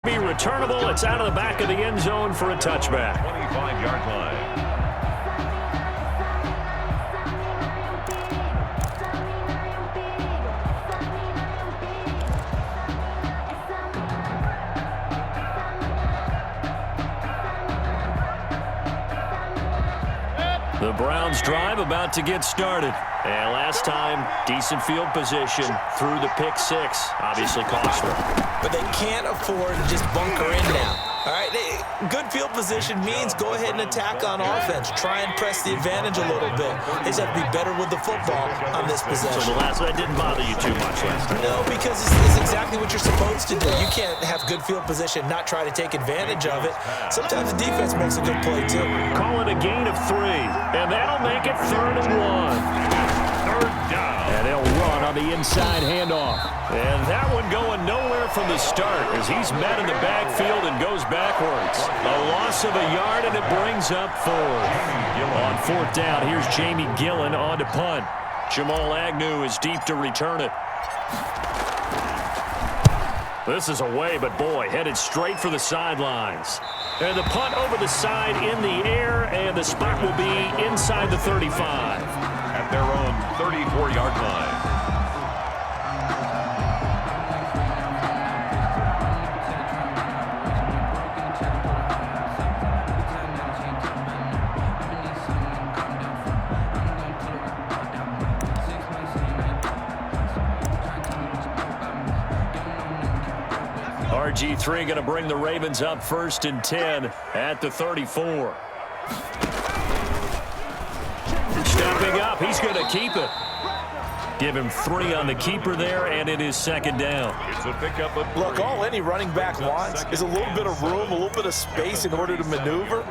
Be returnable. It's out of the back of the end zone for a touchback. 25-yard line. The Browns drive about to get started. And last time, decent field position through the pick six. Obviously cost them. But they can't afford to just bunker in now. All right, good field position means go ahead and attack on offense. Try and press the advantage a little bit. They just have to be better with the football on this possession. So that didn't bother you too much last time? No, because it's exactly what you're supposed to do. You can't have good field position, not try to take advantage of it. Sometimes the defense makes a good play, too. Call it a gain of 3, and that'll make it 3rd and 1. Third down. And they'll run on the inside handoff. And that one going nowhere from the start as he's met in the backfield and goes backwards. A loss of a yard, and it brings up 4. On 4th down, here's Jamie Gillen on to punt. Jamal Agnew is deep to return it. This is away, but boy, headed straight for the sidelines. And the punt over the side in the air, and the spot will be inside the 35. At their own 34-yard line. RG3 going to bring the Ravens up 1st and 10 at the 34. Stepping up, he's going to keep it. Give him 3 on the keeper there, and it is 2nd down. It's a pickup of Look, all any running back wants is a little bit of room, a little bit of space in order to maneuver.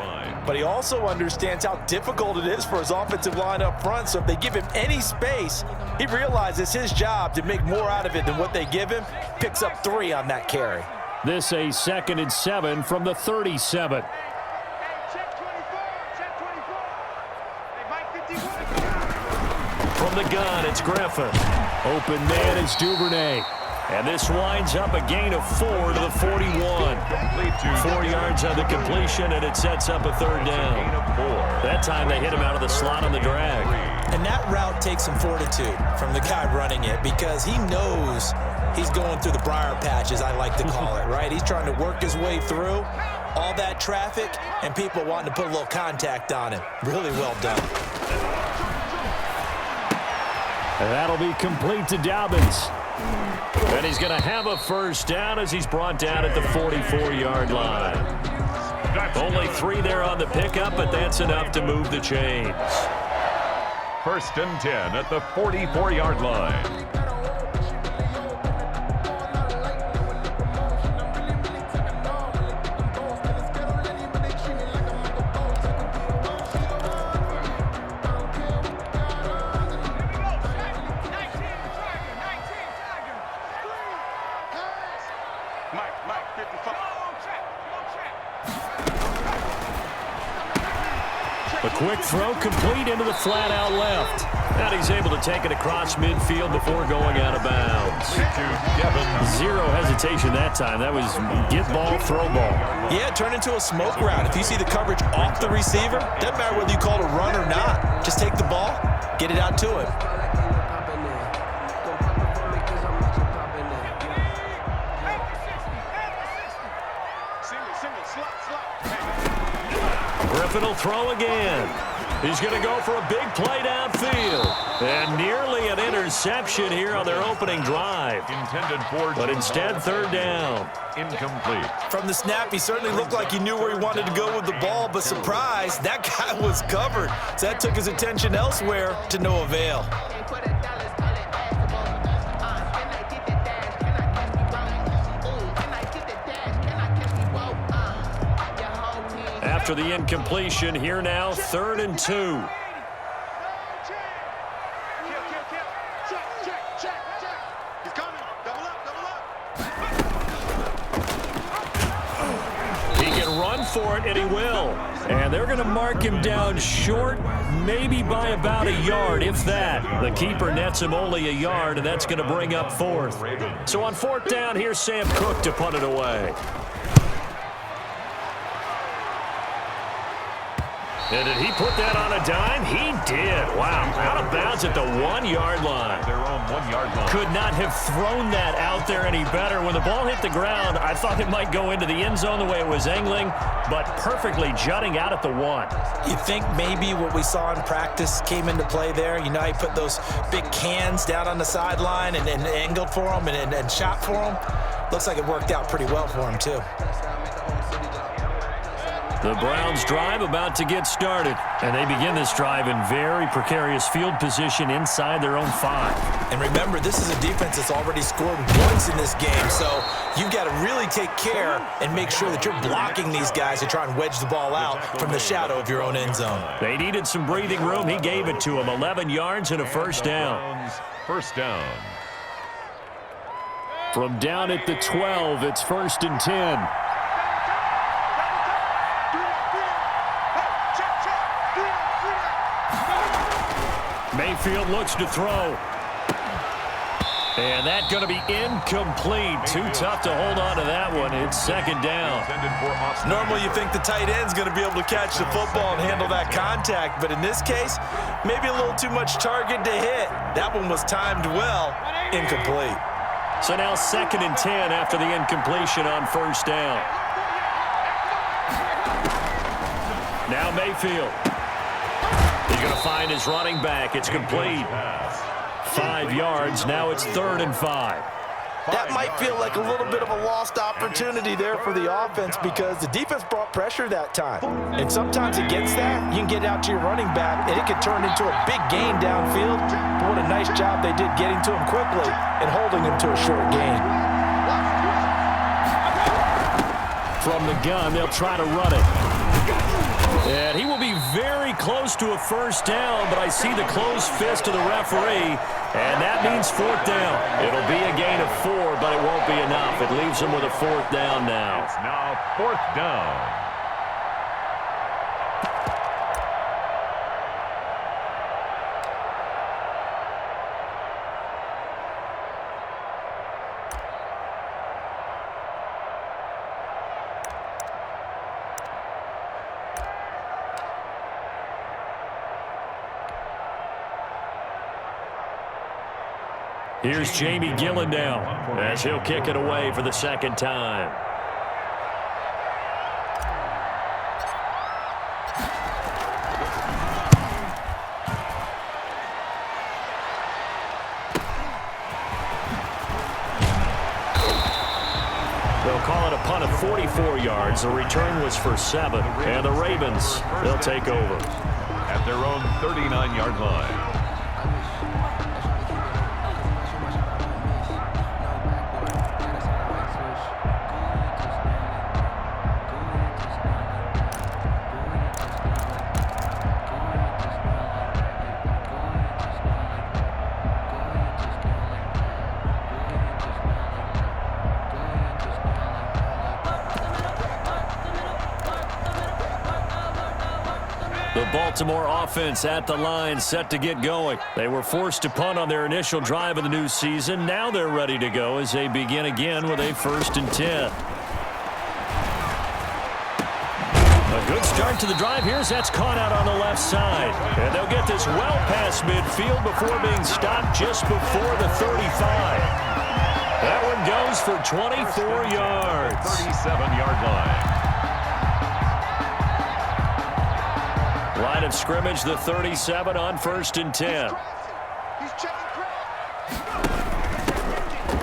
But he also understands how difficult it is for his offensive line up front. So if they give him any space, he realizes his job to make more out of it than what they give him. Picks up 3 on that carry. This a 2nd and 7 from the 37. From the gun, it's Griffin. Open man is Duvernay. And this winds up a gain of 4 to the 41. 4 yards on the completion, and it sets up a 3rd down. That time they hit him out of the slot on the drag. And that route takes some fortitude from the guy running it because he knows he's going through the briar patch, as I like to call it, right? He's trying to work his way through all that traffic and people wanting to put a little contact on him. Really well done. And that'll be complete to Dobbins. And he's going to have a 1st down as he's brought down at the 44-yard line. Only 3 there on the pickup, but that's enough to move the chains. 1st and 10 at the 44-yard line. A quick throw complete into the flat out left. And he's able to take it across midfield before going out of bounds. 0 hesitation that time. That was get ball, throw ball. Yeah, it turned into a smoke route. If you see the coverage off the receiver, doesn't matter whether you call it a run or not. Just take the ball, get it out to him. Griffin will throw again. He's going to go for a big play downfield. And nearly an interception here on their opening drive. Intended for, but instead 3rd down. Incomplete. From the snap, he certainly looked like he knew where he wanted to go with the ball, but surprise, that guy was covered. So that took his attention elsewhere to no avail. After the incompletion, here now, 3rd and 2. He can run for it, and he will. And they're going to mark him down short, maybe by about a yard, if that. The keeper nets him only a yard, and that's going to bring up 4th. So on 4th down, here's Sam Cook to punt it away. And did he put that on a dime? He did. Wow. Out of bounds at the 1-yard line. Their own 1-yard line. Could not have thrown that out there any better. When the ball hit the ground, I thought it might go into the end zone the way it was angling, but perfectly jutting out at the 1. You think maybe what we saw in practice came into play there? You know, he put those big cans down on the sideline and angled for him and shot for him. Looks like it worked out pretty well for him, too. The Browns drive about to get started, and they begin this drive in very precarious field position inside their own 5. And remember, this is a defense that's already scored once in this game, so you've got to really take care and make sure that you're blocking these guys to try and wedge the ball out from the shadow of your own end zone. They needed some breathing room. He gave it to them. 11 yards and a first down. First down. From down at the 12, it's 1st and 10. Mayfield looks to throw. And that's going to be incomplete. Too tough to hold on to that one. It's 2nd down. Normally you think the tight end's going to be able to catch the football and handle that contact, but in this case, maybe a little too much target to hit. That one was timed well. Incomplete. So now 2nd and 10 after the incompletion on 1st down. Now Mayfield. He's going to find his running back. It's complete. 5 yards. Now it's 3rd and 5. That might feel like a little bit of a lost opportunity there for the offense because the defense brought pressure that time. And sometimes against that, you can get out to your running back, and it could turn into a big gain downfield. But what a nice job they did getting to him quickly and holding him to a short gain. From the gun, they'll try to run it. And he will be very close to a first down, but I see the closed fist of the referee, and that means 4th down. It'll be a gain of 4, but it won't be enough. It leaves him with a 4th down now. It's now 4th down. Here's Jamie Gillen now as he'll kick it away for the 2nd time. They'll call it a punt of 44 yards. The return was for 7. And the Ravens, they'll take over. At their own 39-yard line. The Baltimore offense at the line, set to get going. They were forced to punt on their initial drive of the new season. Now they're ready to go as they begin again with a 1st and 10. A good start to the drive here as that's caught out on the left side. And they'll get this well past midfield before being stopped just before the 35. That one goes for 24 yards. 37-yard line. Line of scrimmage, the 37 on 1st and 10.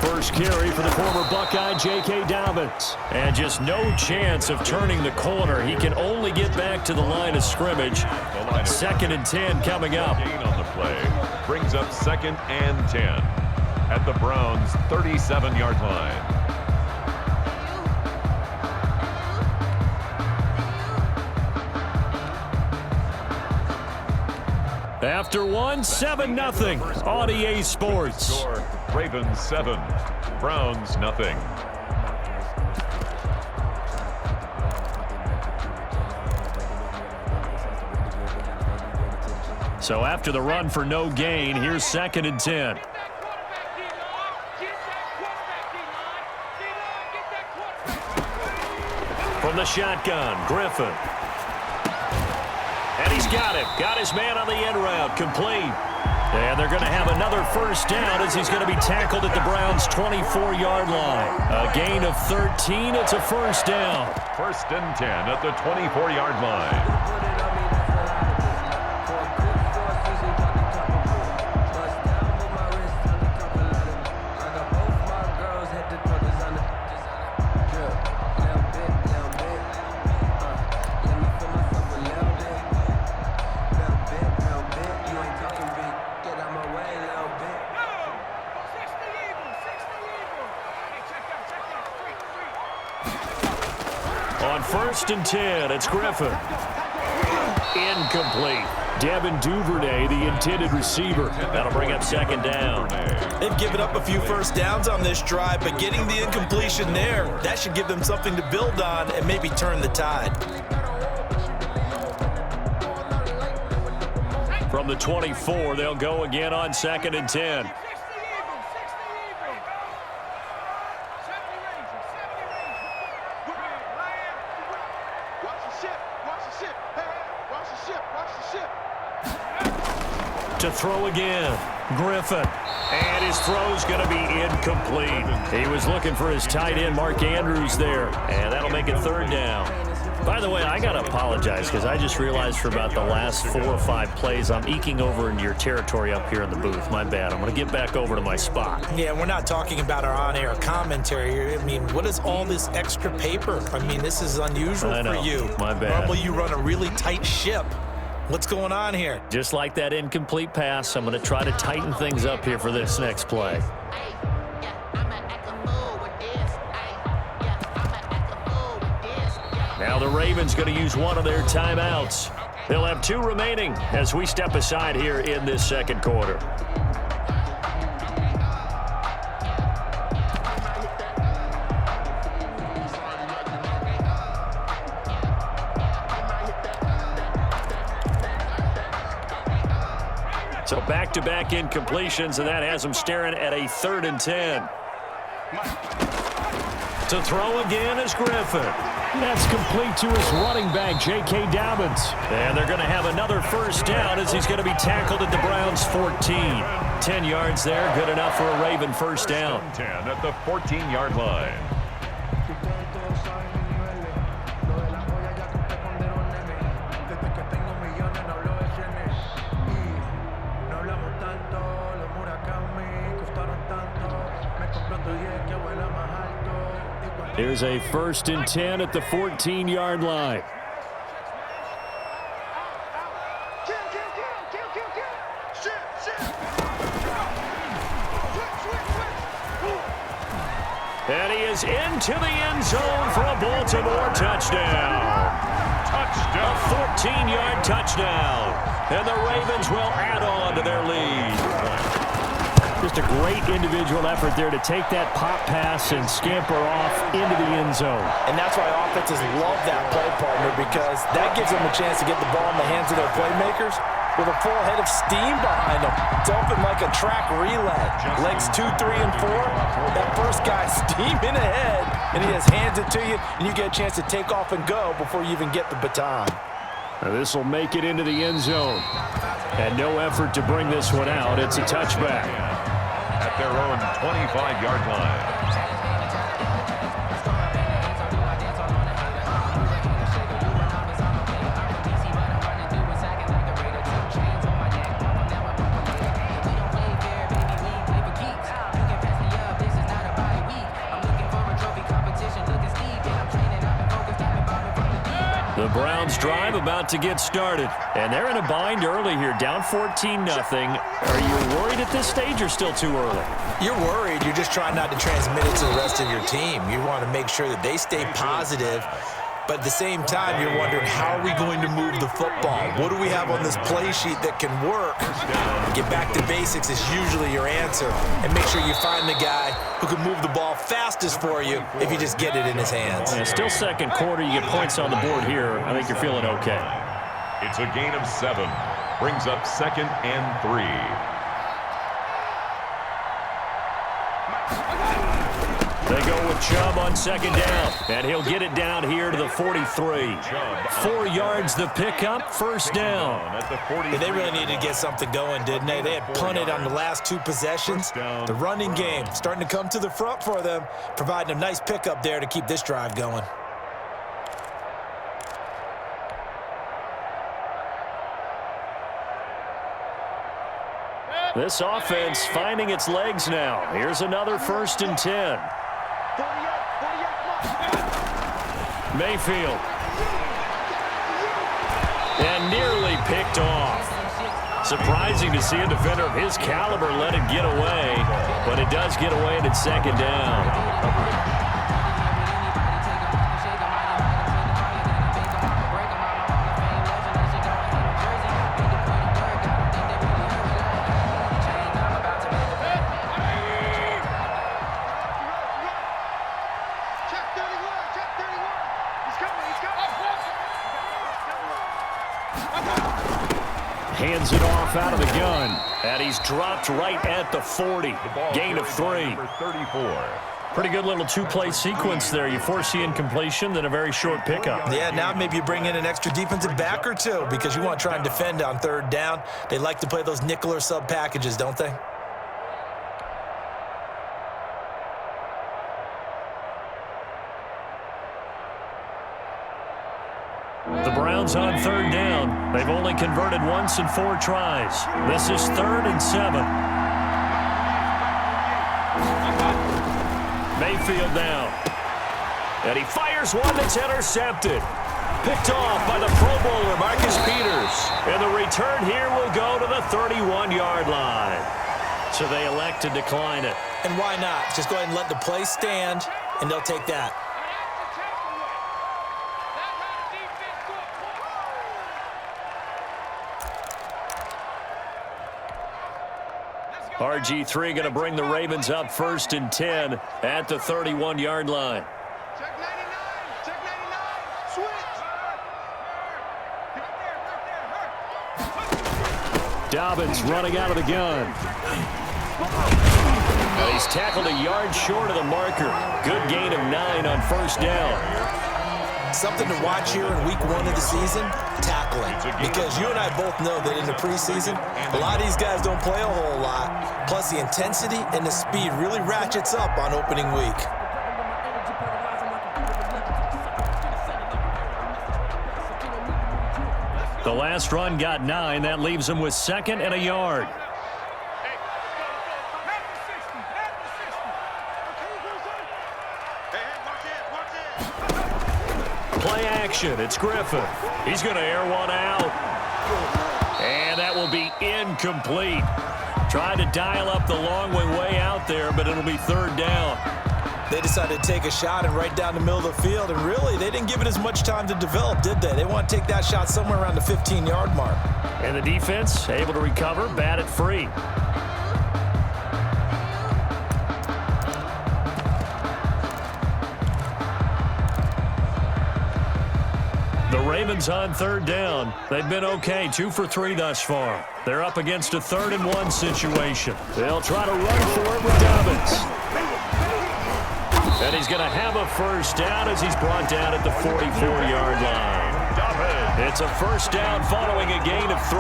First carry for the former Buckeye, J.K. Dobbins. And just no chance of turning the corner. He can only get back to the line of scrimmage. 2nd and 10 coming up. Gain on the play brings up 2nd and 10 at the Browns' 37-yard line. After one, 7-0 on EA Sports. Ravens 7, Browns nothing. So after the run for no gain, here's 2nd and 10. From the shotgun, Griffin. And he's got him. Got his man on the end route. Complete. And they're going to have another first down as he's going to be tackled at the Browns' 24-yard line. A gain of 13. It's a first down. 1st and 10 at the 24-yard line. On 1st and 10, it's Griffin. Incomplete. Devin Duvernay, the intended receiver. That'll bring up 2nd down. They've given up a few first downs on this drive, but getting the incompletion there, that should give them something to build on and maybe turn the tide. From the 24, they'll go again on 2nd and 10. To throw again, Griffin. And his throw's going to be incomplete. He was looking for his tight end, Mark Andrews, there. And that'll make it 3rd down. By the way, I got to apologize because I just realized for about the last 4 or 5 plays, I'm eking over into your territory up here in the booth. My bad. I'm going to get back over to my spot. Yeah, we're not talking about our on-air commentary here. I mean, what is all this extra paper? I mean, this is unusual for you. My bad. Normally you run a really tight ship. What's going on here? Just like that incomplete pass, I'm going to try to tighten things up here for this next play. Now the Ravens going to use one of their timeouts. They'll have 2 remaining as we step aside here in this 2nd quarter. So back-to-back incompletions, and that has them staring at a 3rd and 10. To throw again is Griffin. That's complete to his running back, J.K. Dobbins. And they're going to have another first down as he's going to be tackled at the Browns' 14. 10 yards there, good enough for a Raven first down. 10 at the 14-yard line. Here's a 1st and 10 at the 14-yard line. And he is into the end zone for a Baltimore touchdown. A 14-yard touchdown. And the Ravens will add on to their lead. Just a great individual effort there to take that pop pass and scamper off into the end zone. And that's why offenses love that play, partner, because that gives them a chance to get the ball in the hands of their playmakers with a full head of steam behind them. It's open like a track relay. Legs 2, 3, and 4. That first guy steaming ahead, and he just hands it to you, and you get a chance to take off and go before you even get the baton. Now this will make it into the end zone. And no effort to bring this one out. It's a touchback. At their own 25-yard line. The Browns drive about to get started. And they're in a bind early here, down 14-0. Are you worried at this stage or still too early? You're worried. You're just trying not to transmit it to the rest of your team. You want to make sure that they stay positive. But at the same time, you're wondering, how are we going to move the football? What do we have on this play sheet that can work? Get back to basics is usually your answer. And make sure you find the guy who can move the ball fastest for you if you just get it in his hands. Yeah, still 2nd quarter. You get points on the board here. I think you're feeling okay. It's a gain of 7. Brings up 2nd and 3. They go with Chubb on second down, and he'll get it down here to the 43. 4 yards the pickup, first down. Yeah, they really needed to get something going, didn't they? They had punted on the last 2 possessions. The running game starting to come to the front for them, providing a nice pickup there to keep this drive going. This offense finding its legs now. Here's another 1st and 10. Mayfield. And nearly picked off. Surprising to see a defender of his caliber let it get away, but it does get away and it's second down. Hands it off out of the gun, and he's dropped right at the 40. Gain of 3. Pretty good little 2-play sequence there. You force the incompletion, then a very short pickup. Yeah, now maybe you bring in an extra defensive back or 2 because you want to try and defend on 3rd down. They like to play those nickel or sub packages, don't they? The Browns on 3rd down. They've only converted once in 4 tries. This is 3rd and 7. Mayfield now. And he fires one that's intercepted. Picked off by the Pro Bowler, Marcus Peters. And the return here will go to the 31-yard line. So they elect to decline it. And why not? Just go ahead and let the play stand, and they'll take that. RG3 going to bring the Ravens up 1st and 10 at the 31-yard line. Check 99. Check 99. Switch. Dobbins running out of the gun. And he's tackled a yard short of the marker. Good gain of 9 on 1st down. Something to watch here in week 1 of the season, tackling. Because you and I both know that in the preseason, a lot of these guys don't play a whole lot. Plus, the intensity and the speed really ratchets up on opening week. The last run got 9. That leaves him with 2nd and a yard. Play action. It's Griffin. He's going to air one out. And that will be incomplete. Tried to dial up the long way out there, but it'll be 3rd down. They decided to take a shot and right down the middle of the field, and really, they didn't give it as much time to develop, did they? They want to take that shot somewhere around the 15-yard mark. And the defense able to recover, bat it free. The Ravens on 3rd down. They've been okay, 2 for 3 thus far. They're up against a 3rd and 1 situation. They'll try to run for it with Dobbins. And he's going to have a 1st down as he's brought down at the 44-yard line. It's a 1st down following a gain of 3.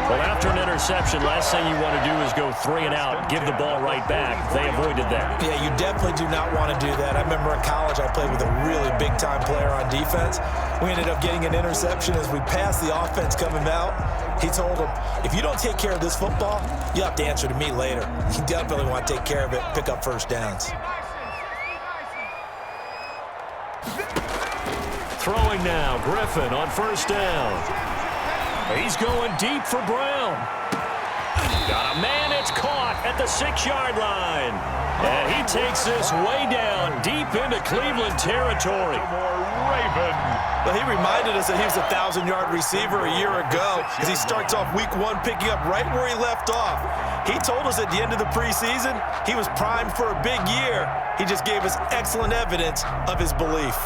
Well, after an interception, last thing you want to do is go 3 and out, give the ball right back. They avoided that. Yeah, you definitely do not want to do that. I remember in college I played with a really big-time player on defense. We ended up getting an interception as we passed the offense coming out. He told him, if you don't take care of this football, you have to answer to me later. You definitely want to take care of it, pick up 1st downs. Throwing now, Griffin on 1st down. He's going deep for Brown. Got a man, it's caught at the 6-yard line. And he takes this way down, deep into Cleveland territory. Well, he reminded us that he was a 1,000-yard receiver a year ago as he starts off week 1 picking up right where he left off. He told us at the end of the preseason he was primed for a big year. He just gave us excellent evidence of his belief.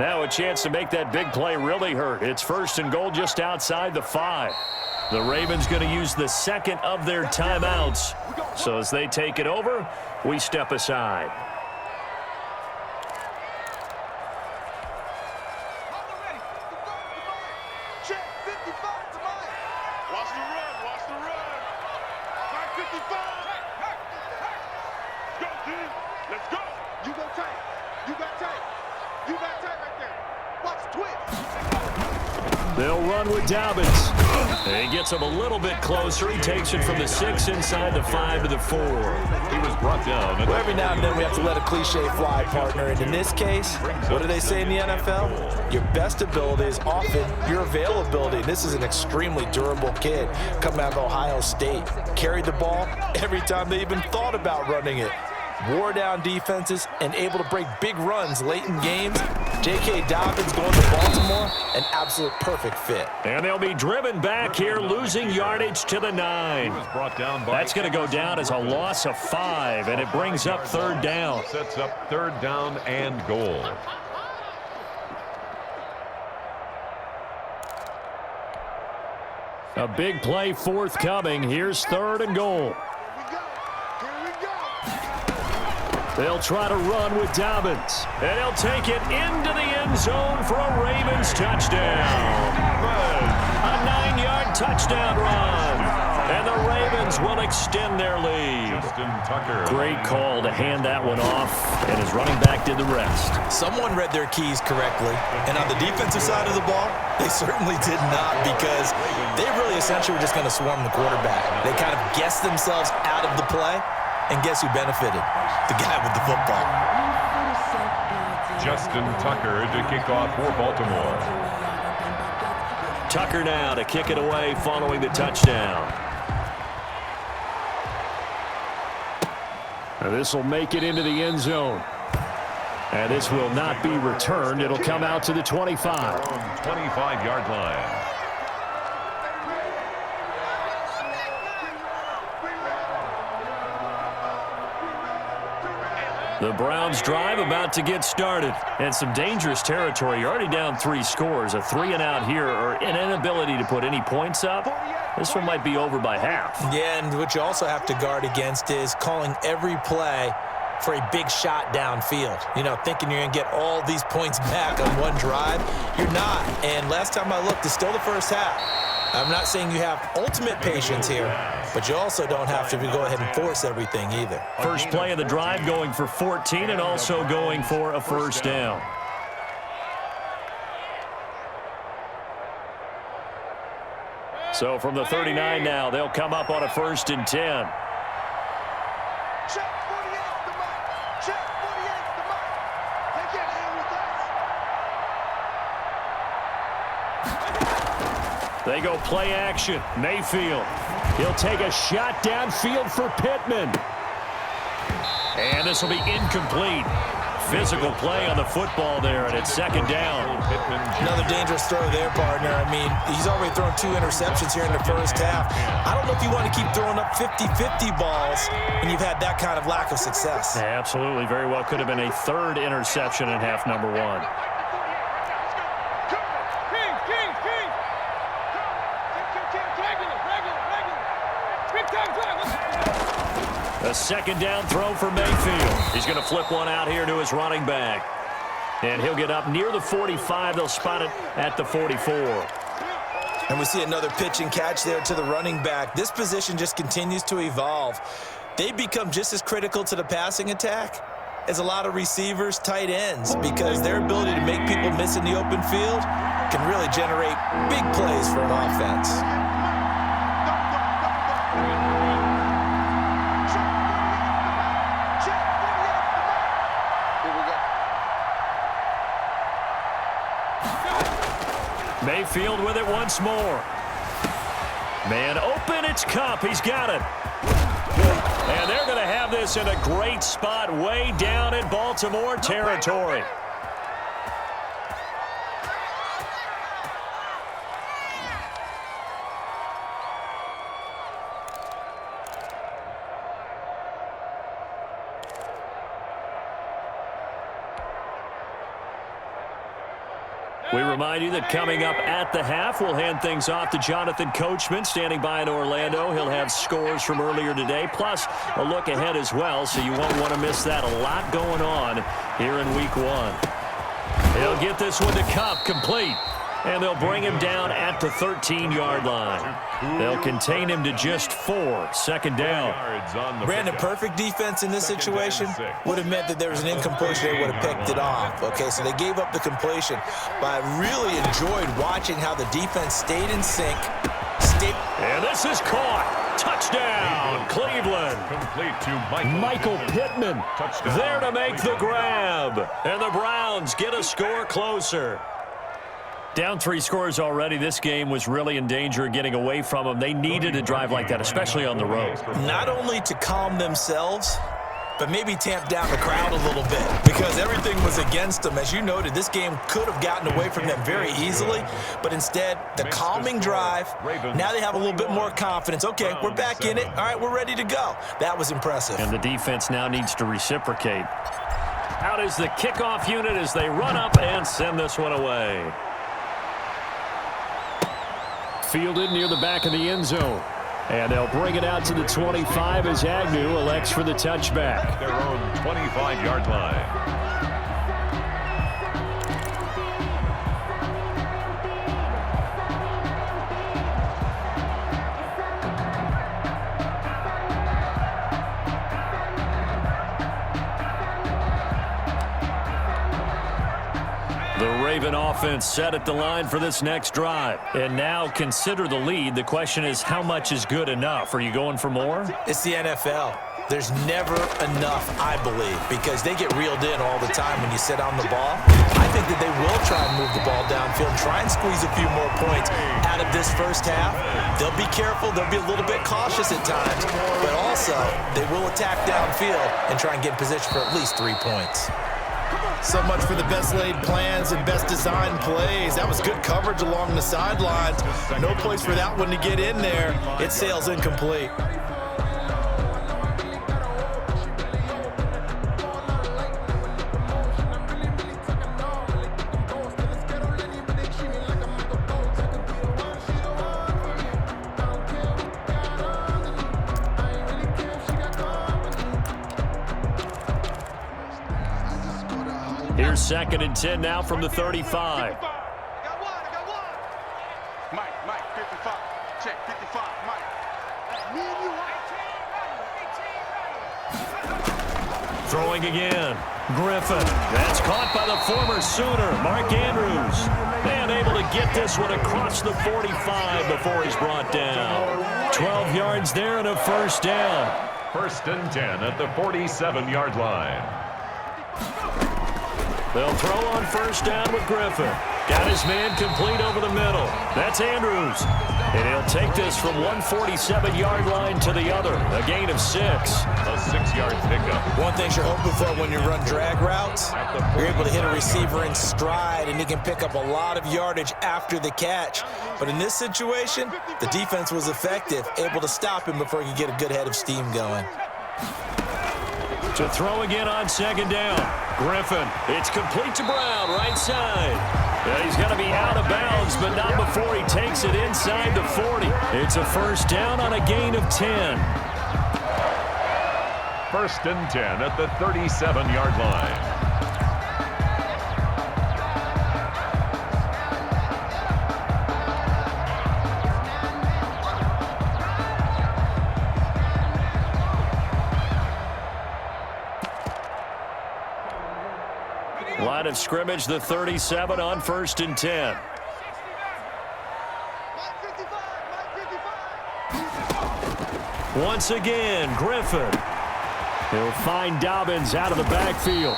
Now a chance to make that big play really hurt. It's 1st and goal just outside the 5. The Ravens going to use the second of their timeouts. So as they take it over, we step aside. Check 55 to Mike. Watch the run. Watch the run. Mike 55. Go, team. Let's go. You go tight. You got tight. You got tight right there. Watch twitch. They'll run with Dobbins. He gets him a little bit closer. He takes it from the 6 inside the 5 to the 4. He was brought down. Well, every now and then we have to let a cliche fly, partner. And in this case, what do they say in the NFL? Your best ability is often your availability. This is an extremely durable kid coming out of Ohio State. Carried the ball every time they even thought about running it. Wore down defenses and able to break big runs late in games. J.K. Dobbins going to Baltimore, an absolute perfect fit. And they'll be driven back here, losing yardage to the 9. That's going to go down as a loss of 5, and it brings up 3rd down. Sets up 3rd down and goal. A big play forthcoming. Here's 3rd and goal. They'll try to run with Dobbins. And he'll take it into the end zone for a Ravens touchdown. A 9-yard touchdown run. And the Ravens will extend their lead. Great call to hand that one off. And his running back did the rest. Someone read their keys correctly. And on the defensive side of the ball, they certainly did not, because they really essentially were just going to swarm the quarterback. They kind of guessed themselves out of the play. And guess who benefited? The guy with the football. Justin Tucker to kick off for Baltimore. Tucker now to kick it away following the touchdown. This will make it into the end zone. And this will not be returned. It'll come out to the 25. 25-yard line. The Browns drive about to get started. And some dangerous territory. You're already down 3 scores. A 3-and-out here, or an inability to put any points up. This one might be over by half. Yeah, and what you also have to guard against is calling every play for a big shot downfield. You know, thinking you're going to get all these points back on one drive. You're not. And last time I looked, it's still the first half. I'm not saying you have ultimate patience here, but you also don't have to go ahead and force everything either. First play of the drive going for 14 and also going for a 1st down. So from the 39 now, they'll come up on a 1st and 10. Check 48 to Mike. Check 48 to Mike. They can't hang with us. They go play action. Mayfield. He'll take a shot downfield for Pittman. And this will be incomplete. Physical play on the football there, and it's 2nd down. Another dangerous throw there, partner. I mean, he's already thrown 2 interceptions here in the first half. I don't know if you want to keep throwing up 50-50 balls when you've had that kind of lack of success. Yeah, absolutely. Very well could have been a 3rd interception in half number 1. A 2nd down throw for Mayfield. He's going to flip one out here to his running back. And he'll get up near the 45. They'll spot it at the 44. And we see another pitch and catch there to the running back. This position just continues to evolve. They become just as critical to the passing attack as a lot of receivers, tight ends, because their ability to make people miss in the open field can really generate big plays for an offense. Mayfield with it once more. Man open, it's Kupp. He's got it. And they're going to have this in a great spot way down in Baltimore territory. We remind you that coming up at the half, we'll hand things off to Jonathan Coachman, standing by in Orlando. He'll have scores from earlier today, plus a look ahead as well, so you won't want to miss that. A lot going on here in Week 1. He'll get this one to Cup, complete. And they'll bring him down at the 13-yard line. They'll contain him to just 4. Second down. Brandon, perfect defense in this situation would have meant that there was an incompletion. They would have picked it off. Okay, so they gave up the completion. But I really enjoyed watching how the defense stayed in sync. And this is caught. Touchdown, Cleveland. Complete to Michael Pittman there to make the grab. And the Browns get a score closer. Down 3 scores already. This game was really in danger of getting away from them. They needed a drive like that, especially on the road. Not only to calm themselves, but maybe tamp down the crowd a little bit because everything was against them. As you noted, this game could have gotten away from them very easily, but instead, the calming drive, now they have a little bit more confidence. Okay, we're back in it. All right, we're ready to go. That was impressive. And the defense now needs to reciprocate. Out is the kickoff unit as they run up and send this one away. Fielded near the back of the end zone. And they'll bring it out to the 25 as Agnew elects for the touchback. Their own 25-yard line. The Raven offense set at the line for this next drive. And now consider the lead. The question is, how much is good enough? Are you going for more? It's the NFL. There's never enough, I believe, because they get reeled in all the time when you sit on the ball. I think that they will try and move the ball downfield and try and squeeze a few more points out of this first half. They'll be careful. They'll be a little bit cautious at times, but also they will attack downfield and try and get in position for at least 3 points. So much for the best laid plans and best designed plays. That was good coverage along the sidelines. No place for that one to get in there. It sails incomplete. Here's 2nd and 10 now from the 35. I got one. Mike, 55. Check, 55, Mike. Me and you, Throwing again. Griffin. That's caught by the former Sooner, Mark Andrews. And able to get this one across the 45 before he's brought down. 12 yards there and a first down. 1st and 10 at the 47-yard line. They'll throw on first down with Griffin. Got his man complete over the middle. That's Andrews. And he'll take this from 147-yard line to the other. A gain of 6. A 6-yard pickup. One thing you're hoping for when you run drag routes, you're able to hit a receiver in stride, and he can pick up a lot of yardage after the catch. But in this situation, the defense was effective, able to stop him before he could get a good head of steam going. To throw again on 2nd down. Griffin. It's complete to Brown, right side. Yeah, he's going to be out of bounds, but not before he takes it inside the 40. It's a first down on a gain of 10. 1st and 10 at the 37-yard line. Line of scrimmage, the 37 on 1st and 10. Once again, Griffin. He'll find Dobbins out of the backfield.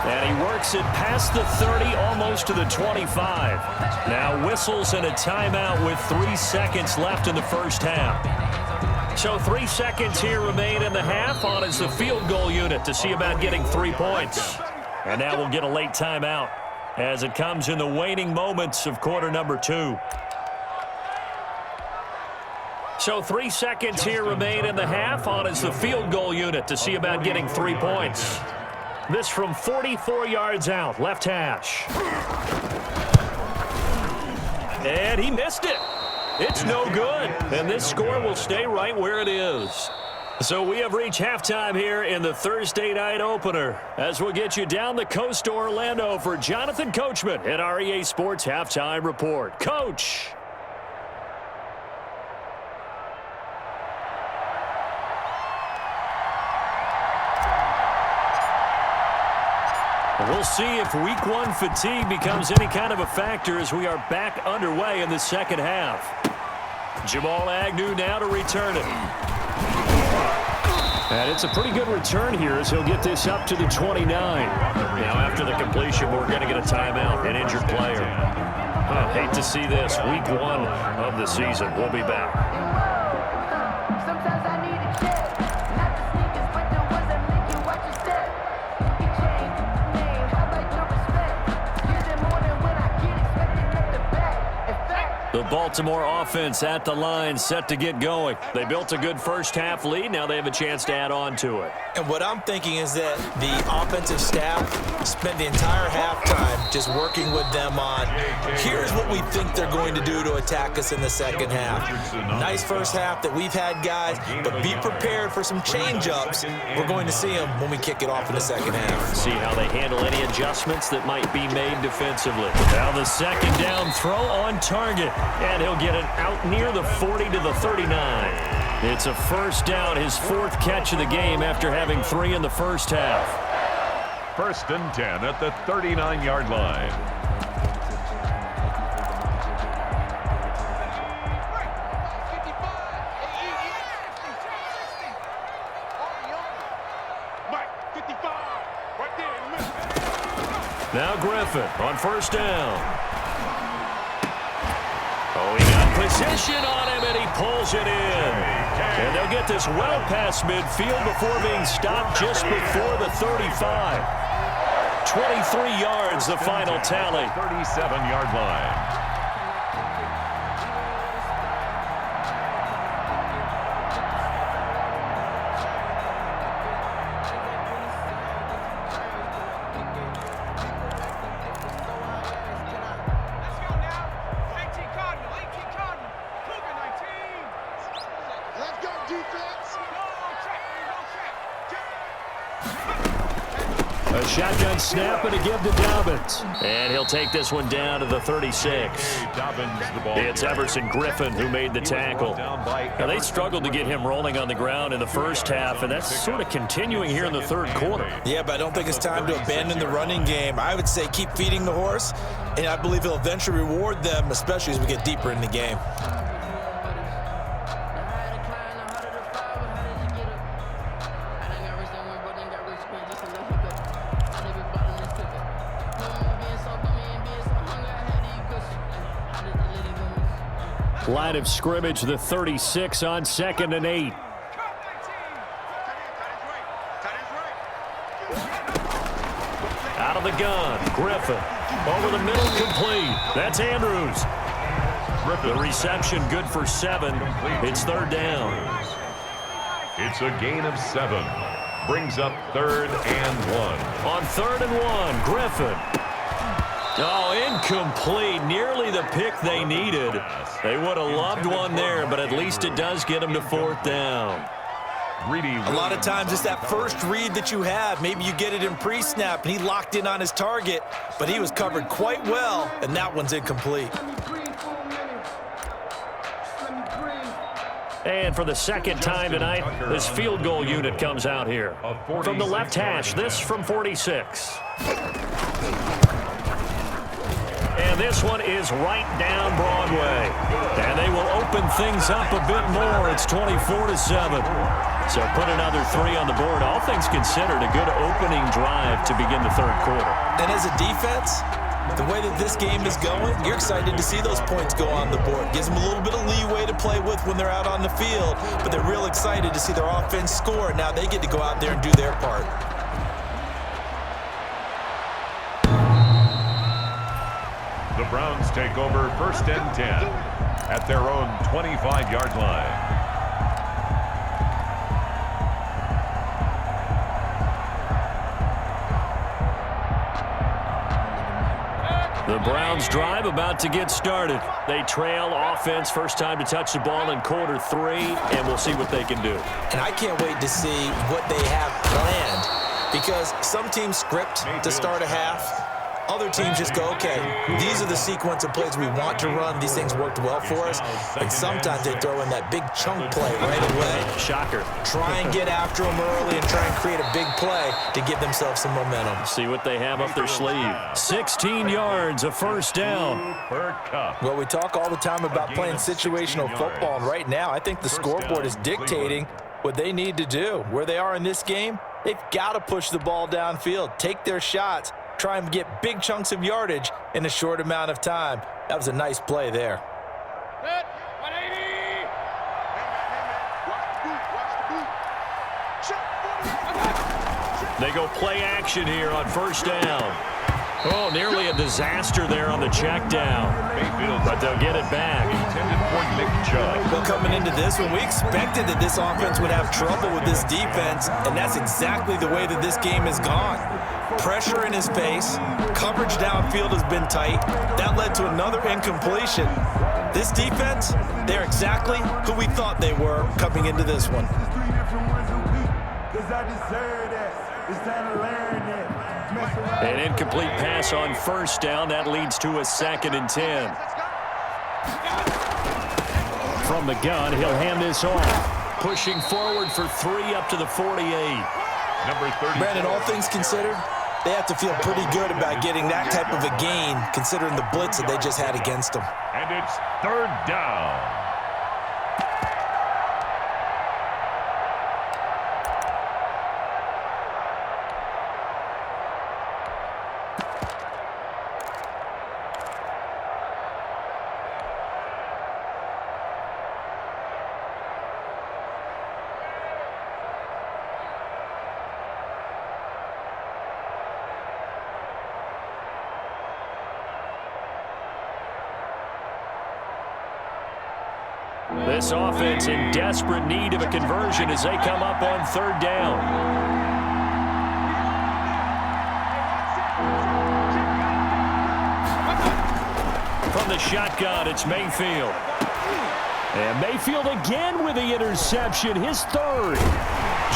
And he works it past the 30, almost to the 25. Now whistles and a timeout with 3 seconds left in the first half. So 3 seconds here remain in the half. On is the field goal unit to see about getting 3 points. And now we'll get a late timeout as it comes in the waning moments of quarter number 2. So 3 seconds here remain in the half. On is the field goal unit to see about getting 3 points. This from 44 yards out, left hash. And he missed it. It's no good. And this score will stay right where it is. So we have reached halftime here in the Thursday night opener, as we'll get you down the coast to Orlando for Jonathan Coachman at our EA Sports Halftime Report. Coach. We'll see if week one fatigue becomes any kind of a factor as we are back underway in the second half. Jamal Agnew now to return it. And it's a pretty good return here as he'll get this up to the 29. Now after the completion, we're going to get a timeout, an injured player. Hate to see this. Week one of the season. We'll be back. The Baltimore offense at the line, set to get going. They built a good first-half lead. Now they have a chance to add on to it. And what I'm thinking is that the offensive staff spent the entire halftime just working with them on, here's what we think they're going to do to attack us in the second half. Nice first half that we've had, guys, but be prepared for some change-ups. We're going to see them when we kick it off in the second half. See how they handle any adjustments that might be made defensively. Now the second down throw on target. And he'll get it out near the 40 to the 39. It's a first down, his fourth catch of the game after having 3 in the first half. 1st and 10 at the 39-yard line. Now Griffin on first down. Oh, he got position on him, and he pulls it in. And they'll get this well past midfield before being stopped just before the 35. 23 yards, the final tally. 37-yard line. A shotgun snap and a give to Dobbins. And he'll take this one down to the 36. It's Everson Griffin who made the tackle. Now, they struggled to get him rolling on the ground in the first half, and that's sort of continuing here in the third quarter. Yeah, but I don't think it's time to abandon the running game. I would say keep feeding the horse, and I believe he'll eventually reward them, especially as we get deeper in the game. Line of scrimmage, the 36 on 2nd and 8. Out of the gun, Griffin. Over the middle, complete. That's Andrews. The reception good for 7. It's 3rd down. It's a gain of 7. Brings up 3rd and 1. On 3rd and 1, Griffin. Oh, incomplete. Nearly the pick they needed. They would have loved one there, but at least it does get them to 4th down. A lot of times it's that first read that you have. Maybe you get it in pre-snap, and he locked in on his target, but he was covered quite well, and that one's incomplete. And for the second time tonight, this field goal unit comes out here. From the left hash, this from 46. And this one is right down Broadway. And they will open things up a bit more. It's 24-7. So put another 3 on the board. All things considered, a good opening drive to begin the third quarter. And as a defense, the way that this game is going, you're excited to see those points go on the board. Gives them a little bit of leeway to play with when they're out on the field, but they're real excited to see their offense score. Now they get to go out there and do their part. The Browns take over 1st and 10 at their own 25-yard line. The Browns drive about to get started. They trail offense, first time to touch the ball in quarter 3, and we'll see what they can do. And I can't wait to see what they have planned, because some teams script to start a half. Other teams just go, okay, these are the sequence of plays we want to run. These things worked well for us. And sometimes they throw in that big chunk play right away. Shocker. Try and get after them early and try and create a big play to give themselves some momentum. See what they have up their sleeve. 16 yards, a first down. Well, we talk all the time about playing situational football, and right now I think the scoreboard is dictating what they need to do. Where they are in this game, they've got to push the ball downfield, take their shots, try and get big chunks of yardage in a short amount of time. That was a nice play there. They go play action here on first down. Oh, nearly a disaster there on the check down. But they'll get it back. Well, coming into this one, we expected that this offense would have trouble with this defense, and that's exactly the way that this game has gone. Pressure in his face, coverage downfield has been tight. That led to another incompletion. This defense, they're exactly who we thought they were coming into this one. An incomplete pass on first down. That leads to a 2nd and 10. From the gun, he'll hand this off. Pushing forward for 3 up to the 48. Number 30. Brandon, all things considered, they have to feel pretty good about getting that type of a gain, considering the blitz that they just had against them. And it's 3rd down. This offense in desperate need of a conversion as they come up on 3rd down. From the shotgun, it's Mayfield. And Mayfield again with the interception, his 3rd.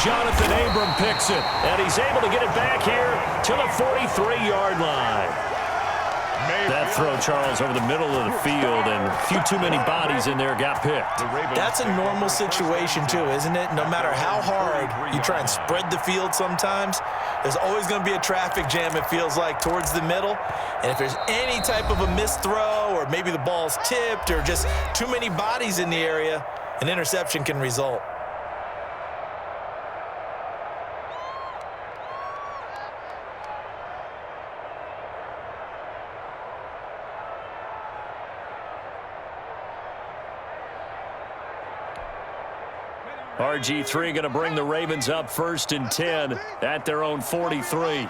Jonathan Abram picks it, and he's able to get it back here to the 43-yard line. That throw, Charles, over the middle of the field, and a few too many bodies in there got picked. That's a normal situation, too, isn't it? No matter how hard you try and spread the field sometimes, there's always going to be a traffic jam, it feels like, towards the middle. And if there's any type of a missed throw, or maybe the ball's tipped, or just too many bodies in the area, an interception can result. RG3 going to bring the Ravens up 1st and 10 at their own 43.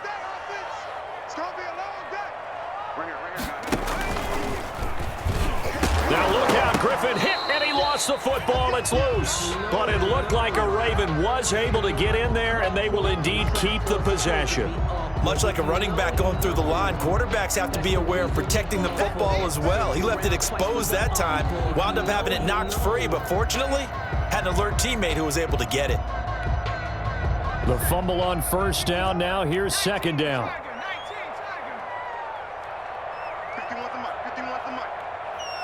Now look out, Griffin hit, and he lost the football. It's loose. But it looked like a Raven was able to get in there, and they will indeed keep the possession. Much like a running back going through the line, quarterbacks have to be aware of protecting the football as well. He left it exposed that time, wound up having it knocked free, but fortunately, had an alert teammate who was able to get it. The fumble on first down. Now here's 2nd down. 15 with the mic. 15 with the mic.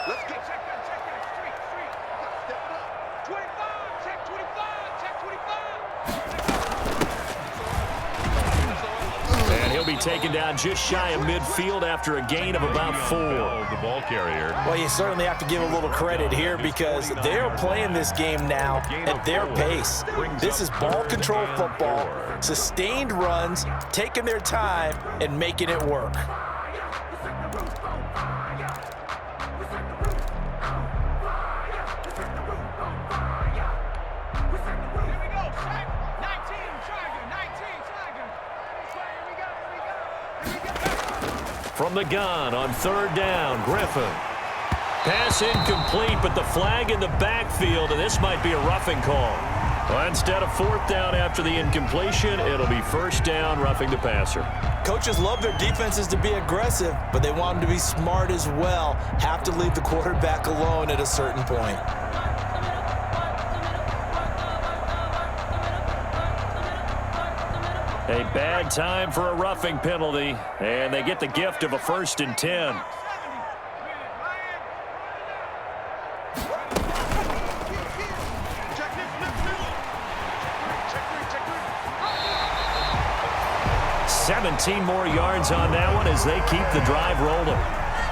Let's go. Check that. Street. Step it up. 25. Check 25. Check 25. And he'll be taken down just shy of midfield after a gain of about 4. The ball carrier. Well, you certainly have to give a little credit here because they're playing this game now at their pace. This is ball control football, sustained runs, taking their time, and making it work. From the gun on 3rd down, Griffin. Pass incomplete, but the flag in the backfield, and this might be a roughing call. Well, instead of fourth down after the incompletion, it'll be first down, roughing the passer. Coaches love their defenses to be aggressive, but they want them to be smart as well. Have to leave the quarterback alone at a certain point. A bad time for a roughing penalty, and they get the gift of a 1st and 10. Check 17 more yards on that one as they keep the drive rolling.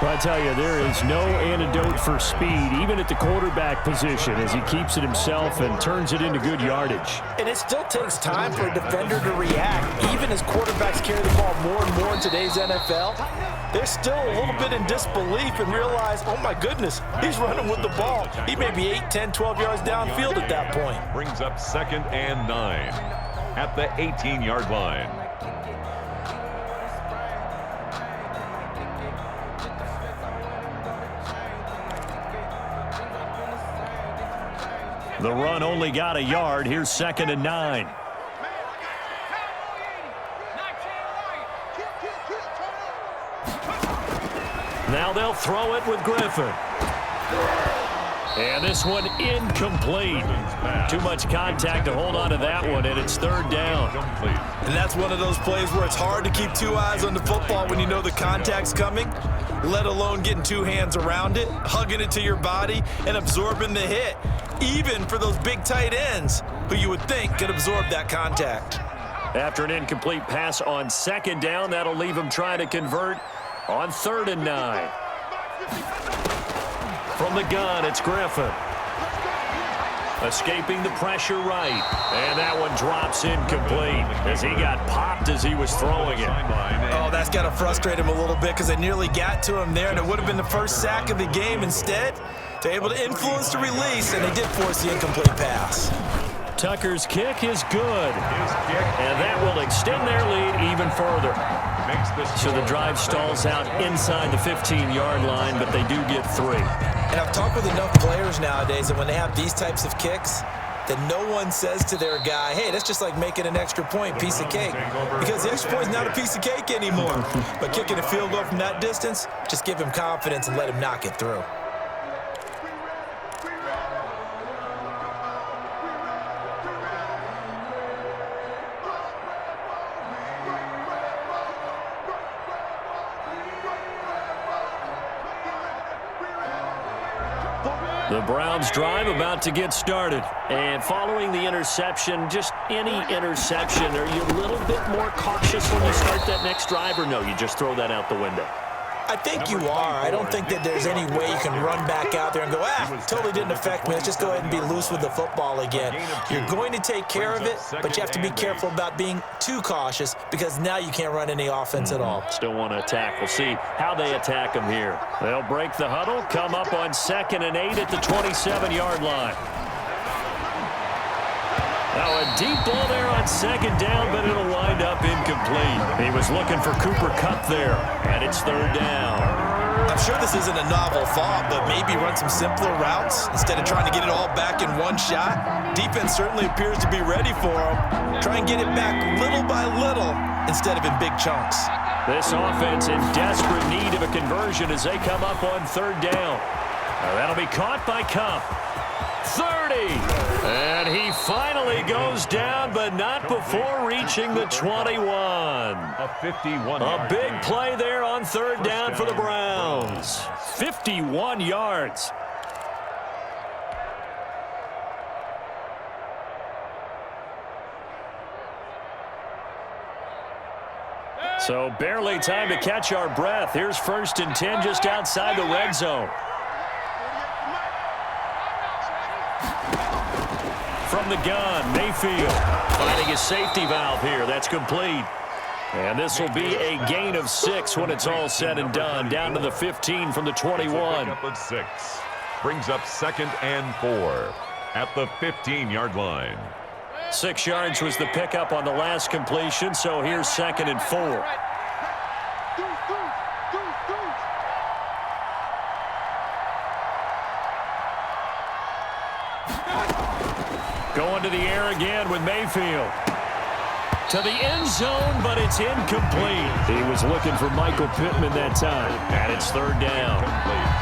Well, I tell you, there is no antidote for speed, even at the quarterback position, as he keeps it himself and turns it into good yardage. And it still takes time for a defender to react. Even as quarterbacks carry the ball more and more in today's NFL, they're still a little bit in disbelief and realize, oh my goodness, he's running with the ball. He may be 8, 10, 12 yards downfield at that point. Brings up 2nd and 9 at the 18-yard line. The run only got a yard. Here's 2nd and 9. Now they'll throw it with Griffin. And this one incomplete. Too much contact to hold on to that one, and it's 3rd down. And that's one of those plays where it's hard to keep 2 eyes on the football when you know the contact's coming, let alone getting 2 hands around it, hugging it to your body, and absorbing the hit, even for those big tight ends who you would think could absorb that contact. After an incomplete pass on 2nd down, that'll leave him trying to convert on 3rd and 9. From the gun, it's Griffin. Escaping the pressure right. And that one drops incomplete as he got popped as he was throwing it. Oh, that's got to frustrate him a little bit because they nearly got to him there, and it would have been the first sack of the game. Instead, they're able to influence the release, and they did force the incomplete pass. Tucker's kick is good. And that will extend their lead even further. So the drive stalls out inside the 15-yard line, but they do get 3. And I've talked with enough players nowadays that when they have these types of kicks, that no one says to their guy, hey, that's just like making an extra point, piece of cake. Because the extra point is not a piece of cake anymore. But kicking a field goal from that distance, just give him confidence and let him knock it through. The Browns drive about to get started. And following the interception, just any interception, are you a little bit more cautious when you start that next drive, or no, you just throw that out the window? I think you are. I don't think that there's any way you can run back out there and go, totally didn't affect me. Let's just go ahead and be loose with the football again. You're going to take care of it, but you have to be careful about being too cautious because now you can't run any offense at all. Still want to attack. We'll see how they attack them here. They'll break the huddle, come up on 2nd and 8 at the 27-yard line. Now a deep ball there on 2nd down, but it'll wind up incomplete. He was looking for Cooper Kupp there, and it's 3rd down. I'm sure this isn't a novel thought, but maybe run some simpler routes instead of trying to get it all back in one shot. Defense certainly appears to be ready for him. Try and get it back little by little instead of in big chunks. This offense in desperate need of a conversion as they come up on 3rd down. Now that'll be caught by Kupp. 30. And he finally goes down, but not before reaching the 21. A big play there on 3rd down for the Browns. 51 yards. So barely time to catch our breath. Here's 1st and 10 just outside the red zone. From the gun, Mayfield finding his safety valve here. That's complete. And this will be a gain of 6 when it's all said and done. Down to the 15 from the 21. Pickup of 6. Brings up 2nd and 4 at the 15-yard line. 6 yards was the pickup on the last completion, so here's 2nd and 4. Going to the air again with Mayfield. To the end zone, but it's incomplete. He was looking for Michael Pittman that time. And it's third down.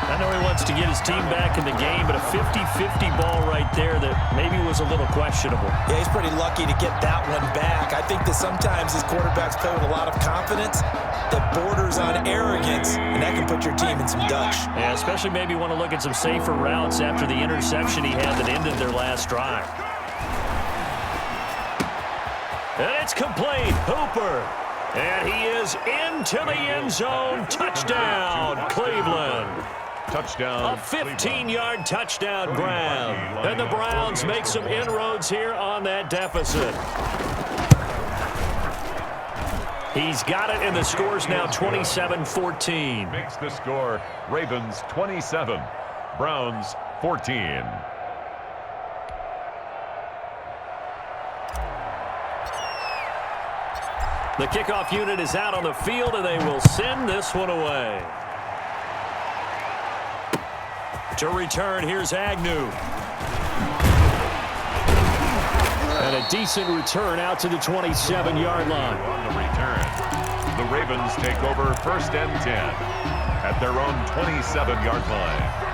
I know he wants to get his team back in the game, but a 50-50 ball right there that maybe was a little questionable. Yeah, he's pretty lucky to get that one back. I think that sometimes these quarterbacks play with a lot of confidence that borders on arrogance, and that can put your team in some Dutch. Yeah, especially maybe want to look at some safer routes after the interception he had that ended their last drive. And it's complete. Hooper. And he is into the end zone. Touchdown, Cleveland. Touchdown. A 15-yard touchdown, Brown. And the Browns make some inroads here on that deficit. He's got it, and the score's now 27-14. Makes the score Ravens 27, Browns 14. The kickoff unit is out on the field, and they will send this one away. To return, here's Agnew. And a decent return out to the 27-yard line. On the return, the Ravens take over 1st and 10 at their own 27-yard line.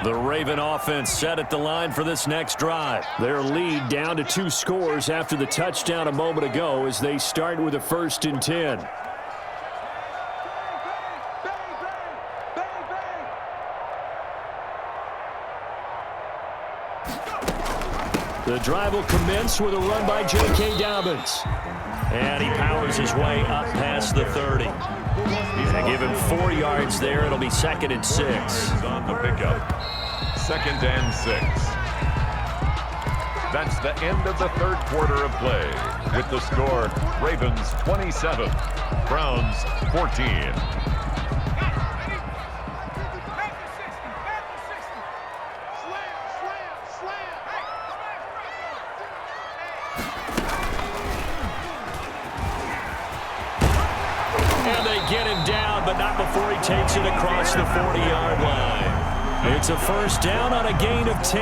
The Raven offense set at the line for this next drive. Their lead down to 2 scores after the touchdown a moment ago as they start with a 1st and 10. The drive will commence with a run by J.K. Dobbins. And he powers his way up past the 30. They give him 4 yards there. It'll be 2nd and 6. On the pickup. 2nd and 6. That's the end of the 3rd quarter of play. With the score, Ravens 27, Browns 14. And they get him down, but not before he takes it across the 40-yard line. It's a 1st down on a gain of 10.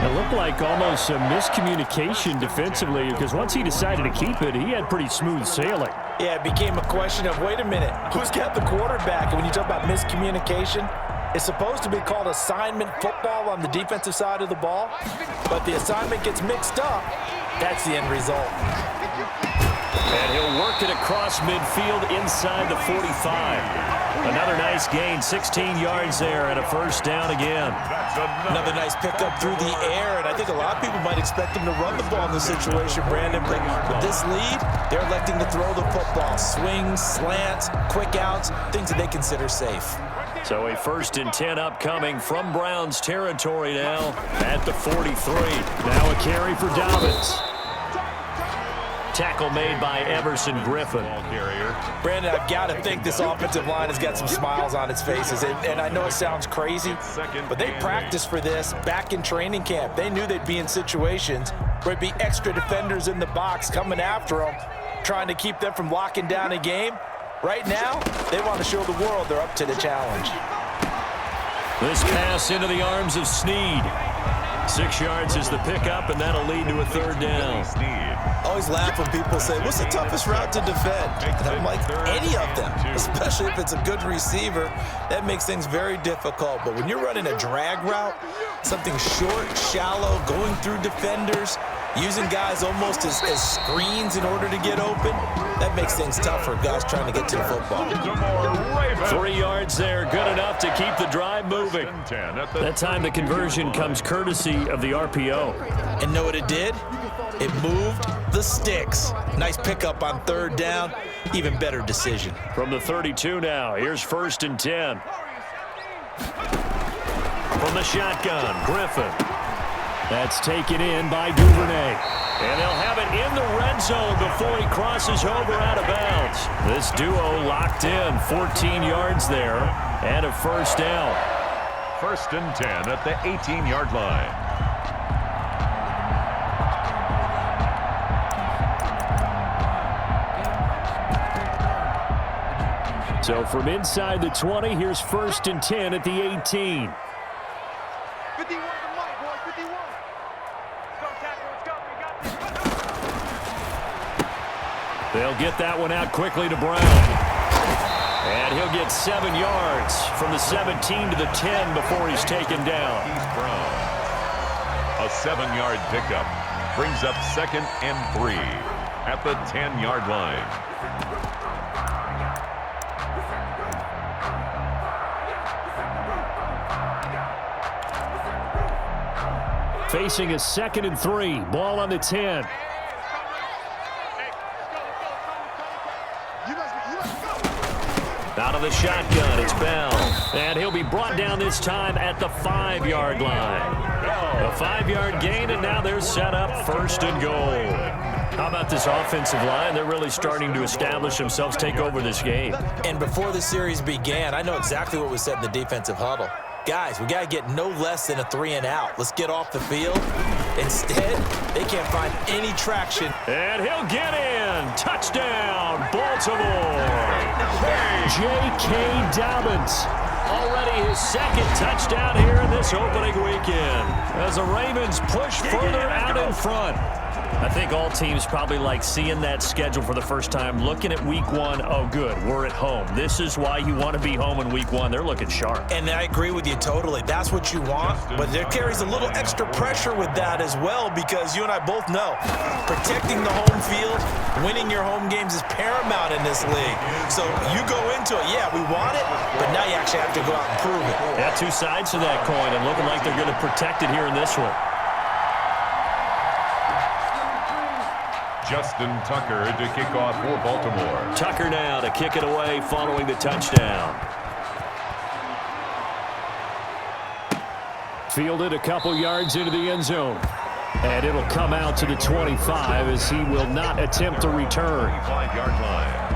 It looked like almost a miscommunication defensively because once he decided to keep it, he had pretty smooth sailing. Yeah, it became a question of, wait a minute, who's got the quarterback? And when you talk about miscommunication, it's supposed to be called assignment football on the defensive side of the ball, but the assignment gets mixed up. That's the end result. And he'll work it across midfield inside the 45. Another nice gain, 16 yards there, and a 1st down again. Another nice pickup through the air, and I think a lot of people might expect him to run the ball in this situation, Brandon, but with this lead, they're electing to throw the football. Swings, slants, quick outs, things that they consider safe. So a 1st and 10 upcoming from Browns territory now at the 43. Now a carry for Dobbins. Tackle made by Everson Griffin. Brandon, I've got to think this offensive line has got some smiles on its faces. And I know it sounds crazy, but they practiced for this back in training camp. They knew they'd be in situations where it'd be extra defenders in the box coming after them, trying to keep them from locking down a game. Right now, they want to show the world they're up to the challenge. This pass into the arms of Snead. 6 yards is the pickup, and that'll lead to a 3rd down. I always laugh when people say, what's the toughest route to defend? And I'm like, any of them, especially if it's a good receiver. That makes things very difficult. But when you're running a drag route, something short, shallow, going through defenders, using guys almost as screens in order to get open, that makes things tough for guys trying to get to the football. 3 yards there, good enough to keep the drive moving. That time the conversion comes courtesy of the RPO. And know what it did? It moved the sticks. Nice pickup on 3rd down. Even better decision. From the 32 now, here's 1st and 10. From the shotgun, Griffin. That's taken in by Duvernay. And they'll have it in the red zone before he crosses over out of bounds. This duo locked in, 14 yards there, and a first down. 1st and 10 at the 18-yard line. So from inside the 20, here's 1st and 10 at the 18. 51 to Mike, boy, 51. Let's go, tackle, let's go, we got this. They'll get that one out quickly to Brown. And he'll get 7 yards from the 17 to the 10 before he's taken down. He's Brown. A 7-yard pickup brings up 2nd and 3 at the 10-yard line. Facing a 2nd and 3. Ball on the 10. Out of the shotgun, it's Bell. And he'll be brought down this time at the 5-yard line. A 5-yard gain, and now they're set up 1st and goal. How about this offensive line? They're really starting to establish themselves, take over this game. And before the series began, I know exactly what was said in the defensive huddle. Guys, we got to get no less than a 3-and-out. Let's get off the field. Instead, they can't find any traction. And he'll get in. Touchdown, Baltimore. J.K. Dobbins. Already his 2nd touchdown here in this opening weekend as the Ravens push further out in front. I think all teams probably like seeing that schedule for the first time, looking at week 1. Oh, good, we're at home. This is why you want to be home in week 1. They're looking sharp. And I agree with you totally. That's what you want. But there carries a little extra pressure with that as well, because you and I both know protecting the home field, winning your home games is paramount in this league. So you go into it, yeah, we want it, but now you actually have to go out and prove it. Yeah, 2 sides to that coin, and looking like they're going to protect it here in this one. Justin Tucker to kick off for Baltimore. Tucker now to kick it away following the touchdown. Fielded a couple yards into the end zone. And it'll come out to the 25 as he will not attempt to return. 25-yard line.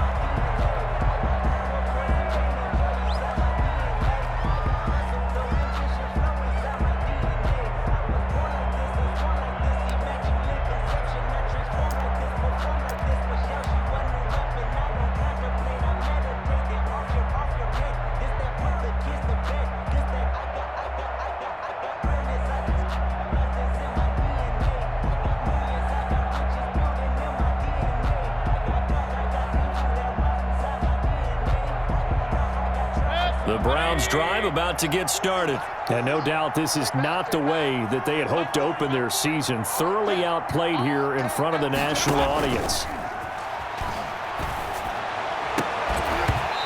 The Browns drive about to get started. And no doubt this is not the way that they had hoped to open their season. Thoroughly outplayed here in front of the national audience.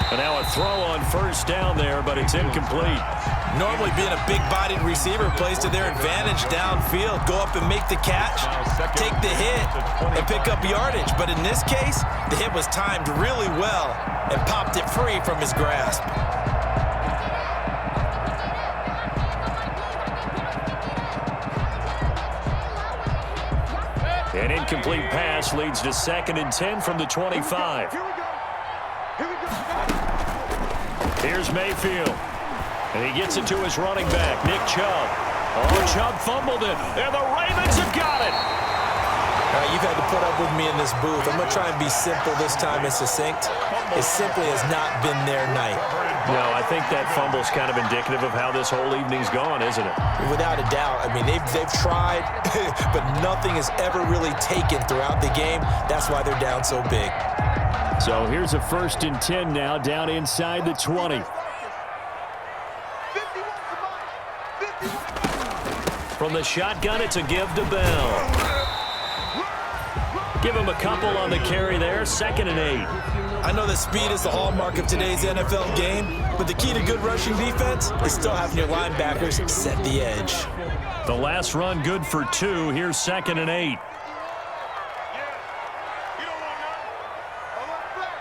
And now a throw on 1st down there, but it's incomplete. Normally being a big-bodied receiver plays to their advantage downfield. Go up and make the catch, take the hit, and pick up yardage. But in this case, the hit was timed really well and popped it free from his grasp. An incomplete pass leads to 2nd and 10 from the 25. Here we go. Here we go. Here's Mayfield. And he gets it to his running back, Nick Chubb. Oh, Chubb fumbled it. And the Ravens have got it. All right, you've had to put up with me in this booth. I'm going to try and be simple this time and succinct. It simply has not been their night. No, I think that fumble's kind of indicative of how this whole evening's gone, isn't it? Without a doubt. I mean, they've tried, but nothing is ever really taken throughout the game. That's why they're down so big. So here's a 1st and 10 now, down inside the 20. 51 to Mike. 51. From the shotgun, it's a give to Bell. Give him a couple on the carry there, 2nd and 8. I know that speed is the hallmark of today's NFL game, but the key to good rushing defense is still having your linebackers set the edge. The last run good for 2. Here's 2nd and 8. You don't want none. Alert flag.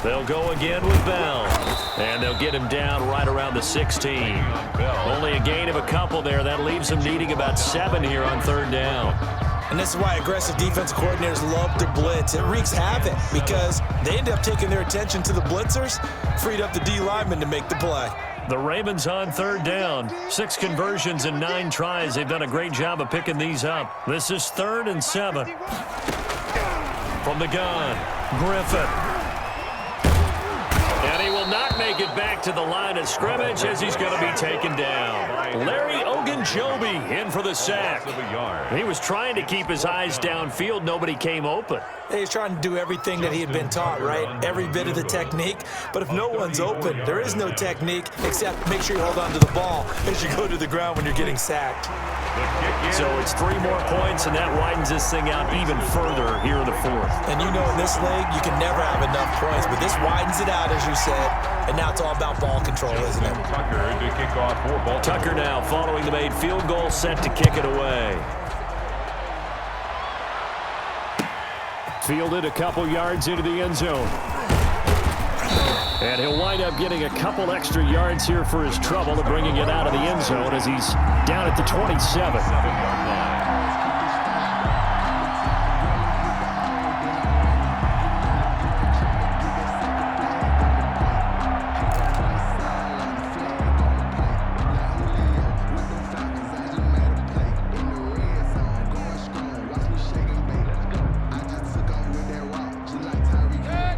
They'll go again with Bell. And they'll get him down right around the 16. Only a gain of a couple there. That leaves them needing about 7 here on 3rd down. And this is why aggressive defensive coordinators love to blitz. It wreaks havoc because they end up taking their attention to the blitzers, freed up the D lineman to make the play. The Ravens on 3rd down. 6 conversions and 9 tries. They've done a great job of picking these up. This is 3rd and 7. From the gun, Griffin. And he will not make it back to the line of scrimmage as he's going to be taken down. Larry Ogunjobi in for the sack. He was trying to keep his eyes downfield. Nobody came open. He's trying to do everything that he had been taught, right? Every bit of the technique. But if no one's open, there is no technique except make sure you hold on to the ball as you go to the ground when you're getting sacked. So it's 3 more points, and that widens this thing out even further here in the 4th. And you know in this league, you can never have enough points, but this widens it out, as you said, and now it's all about ball control, isn't it? Tucker to kick off for Baltimore. Tucker now following the made field goal, set to kick it away. Fielded a couple yards into the end zone. And he'll wind up getting a couple extra yards here for his trouble of bringing it out of the end zone as he's down at the 27.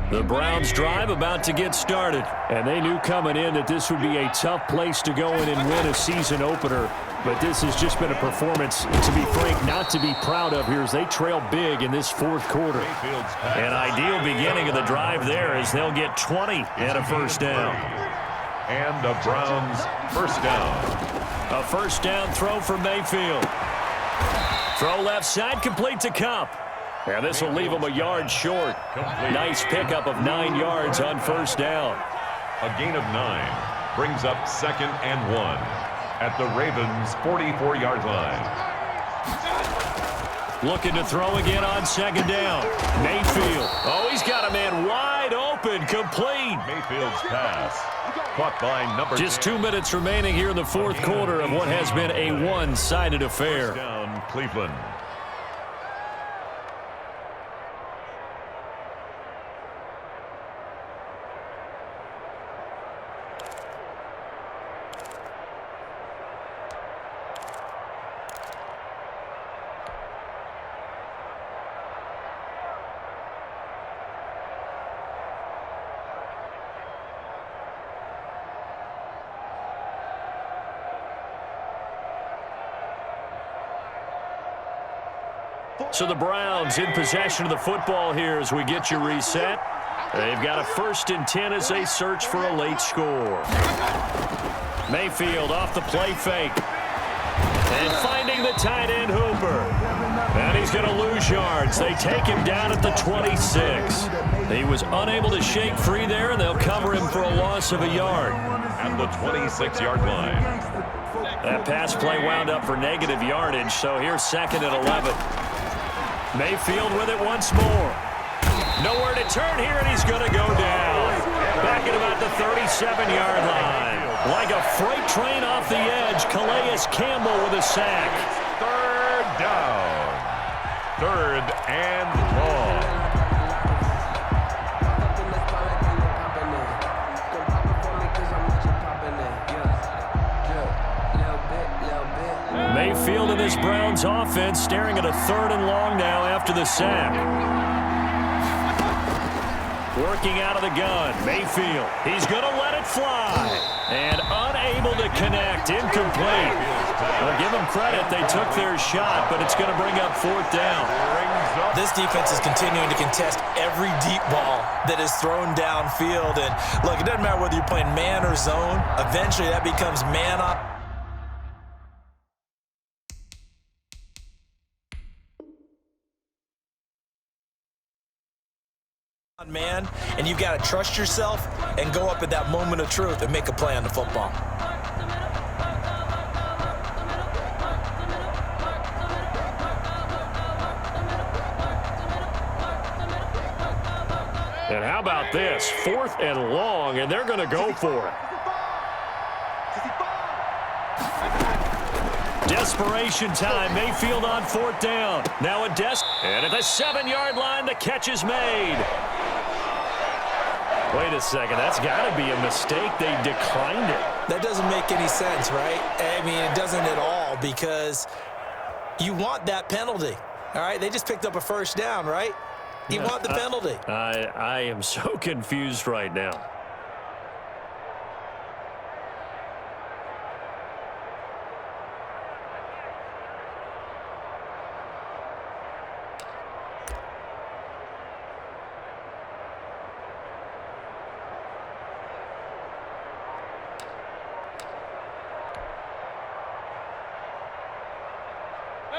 The Browns drive about to get started, and they knew coming in that this would be a tough place to go in and win a season opener, but this has just been a performance, to be frank, not to be proud of here as they trail big in this 4th quarter. An ideal beginning of the drive there as they'll get 20 and a 1st down. And the Browns 1st down. A 1st down throw for Mayfield. Throw left side, complete to Cup. And this will leave him a yard short. Nice pickup of 9 yards on 1st down. A gain of 9 brings up 2nd and 1 at the Ravens' 44-yard line. Looking to throw again on 2nd down. Mayfield. Oh, he's got a man wide open, complete. Mayfield's pass caught by number 10. Just 2 minutes remaining here in the 4th quarter of what has been a one-sided affair. Down Cleveland. So the Browns in possession of the football here as we get you reset. They've got a 1st and 10 as they search for a late score. Mayfield off the play fake. And finding the tight end Hooper. And he's going to lose yards. They take him down at the 26. He was unable to shake free there, and they'll cover him for a loss of a yard. At the 26-yard line. That pass play wound up for negative yardage, so here's 2nd and 11. Mayfield with it once more. Nowhere to turn here, and he's going to go down. Back at about the 37-yard line. Like a freight train off the edge, Calais Campbell with a sack. 3rd down. 3rd and long. Mayfield in this Browns offense staring at a 3rd and long now after the sack. Working out of the gun, Mayfield. He's going to let it fly. And unable to connect, incomplete. Well, give them credit, they took their shot, but it's going to bring up 4th down. This defense is continuing to contest every deep ball that is thrown downfield. And look, it doesn't matter whether you're playing man or zone. Eventually that becomes man up. Man, and you've got to trust yourself and go up at that moment of truth and make a play on the football. And how about this? 4th and long, and they're going to go for it. Desperation time. Mayfield on 4th down. Now a and at the 7-yard line, the catch is made. Wait a second. That's got to be a mistake. They declined it. That doesn't make any sense, right? I mean, it doesn't at all, because you want that penalty. All right, they just picked up a 1st down, right? You want the penalty. I am so confused right now.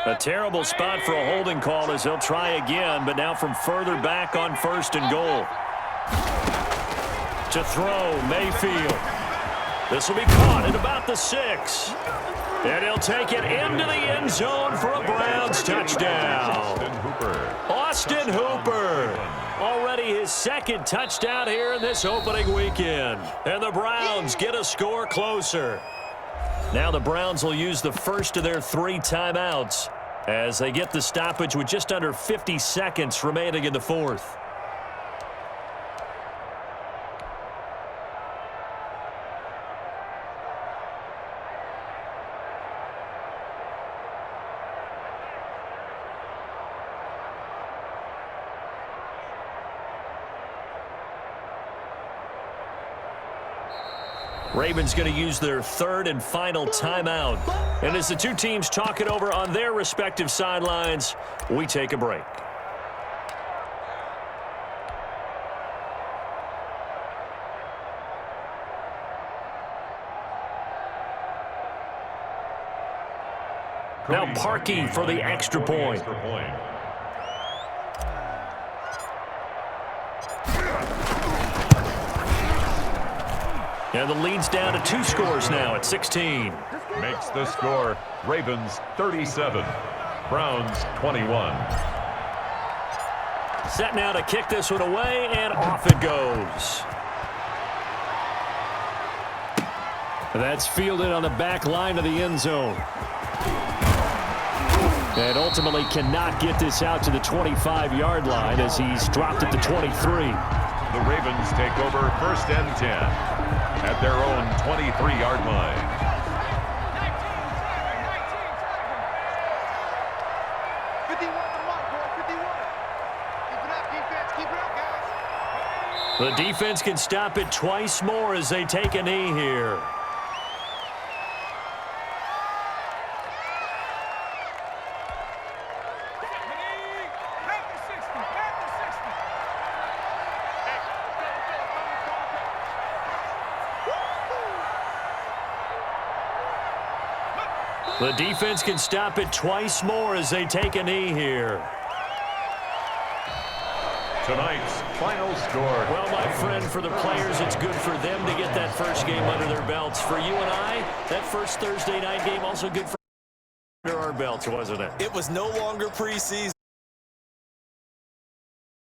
A terrible spot for a holding call as he'll try again, but now from further back on 1st and goal. To throw, Mayfield. This will be caught at about the 6. And he'll take it into the end zone for a Browns touchdown. Austin Hooper. Already his 2nd touchdown here in this opening weekend. And the Browns get a score closer. Now the Browns will use the first of their 3 timeouts as they get the stoppage with just under 50 seconds remaining in the 4th. Ravens going to use their 3rd and final timeout. And as the 2 teams talk it over on their respective sidelines, we take a break. Now Parkey for the extra point. And the lead's down to 2 scores now at 16. Makes the score Ravens 37, Browns 21. Set now to kick this one away, and off it goes. That's fielded on the back line of the end zone. And ultimately cannot get this out to the 25-yard line as he's dropped at the 23. The Ravens take over 1st and 10 at their own 23-yard line. The defense can stop it twice more as they take a knee here. The defense can stop it twice more as they take a knee here. Tonight's final score. Well, my friend, for the players, it's good for them to get that first game under their belts. For you and I, that first Thursday night game also good for our belts, wasn't it? It was no longer preseason.